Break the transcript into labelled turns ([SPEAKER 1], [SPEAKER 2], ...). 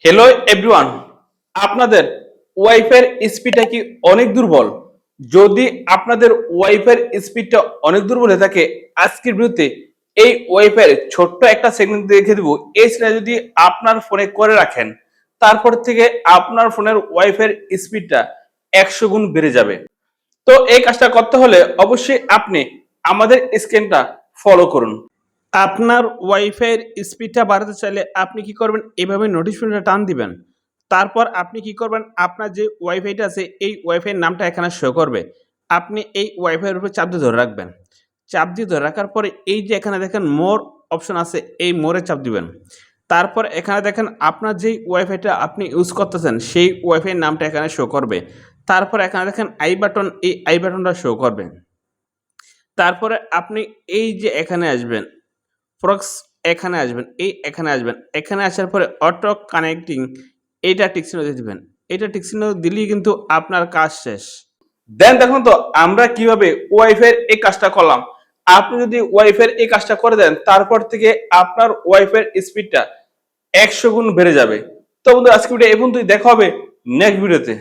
[SPEAKER 1] Hello everyone, আপনাদের wifi স্পিডটা কি অনেক দুর্বল? যদি আপনাদের ওয়াইফাই স্পিডটা অনেক দুর্বল হয়ে থাকে, আজকের ভিডিওতে এই ওয়াইফাই ছোট্ট একটা সেগমেন্ট দেখে দেবো। এই সেটা যদি আপনার ফোনে করে রাখেন, তারপর থেকে আপনার ফোনের ওয়াইফাই স্পিডটা 100 গুণ বেড়ে যাবে। তো এই কাজটা করতে হলে অবশ্যই আপনি আমাদের স্ক্রিনটা ফলো করুন। আপনার ওয়াইফাইয়ের স্পিডটা বাড়াতে চাইলে আপনি কি করবেন, এভাবে নোটিফিকেশনটা টান দিবেন। তারপর আপনি কি করবেন, আপনার যে ওয়াইফাইটা আছে এই ওয়াইফাইয়ের নামটা এখানে শো করবে। আপনি এই ওয়াইফাইয়ের উপর চাপ দিয়ে ধরে রাখবেন। চাপ দিয়ে ধরে রাখার পরে এই যে এখানে দেখেন মোর অপশন আছে, এই মোরে চাপ দিবেন। তারপর এখানে দেখেন আপনার যেই ওয়াইফাইটা আপনি ইউজ করতেছেন সেই ওয়াইফাইয়ের নামটা এখানে শো করবে। তারপর এখানে দেখেন আই বাটন, এই আই বাটনটা শো করবে। তারপরে আপনি এই যে এখানে আসবেন, প্রক্স এখানে আসবেন, এখানে আসবেন। এখানে আসার পরে অটো কানেক্টিং এইটা টিক চিহ্ন দিয়ে দিবেন। এটা টিক চিহ্ন দিলেই কিন্তু আপনার কাজ শেষ। দেন দেখুন তো আমরা কিভাবে ওয়াইফাই এই কাজটা করলাম। আপনি যদি ওয়াইফাই এই কাজটা করে দেন, তারপর থেকে আপনার ওয়াইফাই স্পিডটা 100 গুণ বেড়ে যাবে। তো বন্ধু, আজকে ভিডিও এই পর্যন্তই, দেখা হবে নেক্সট ভিডিওতে।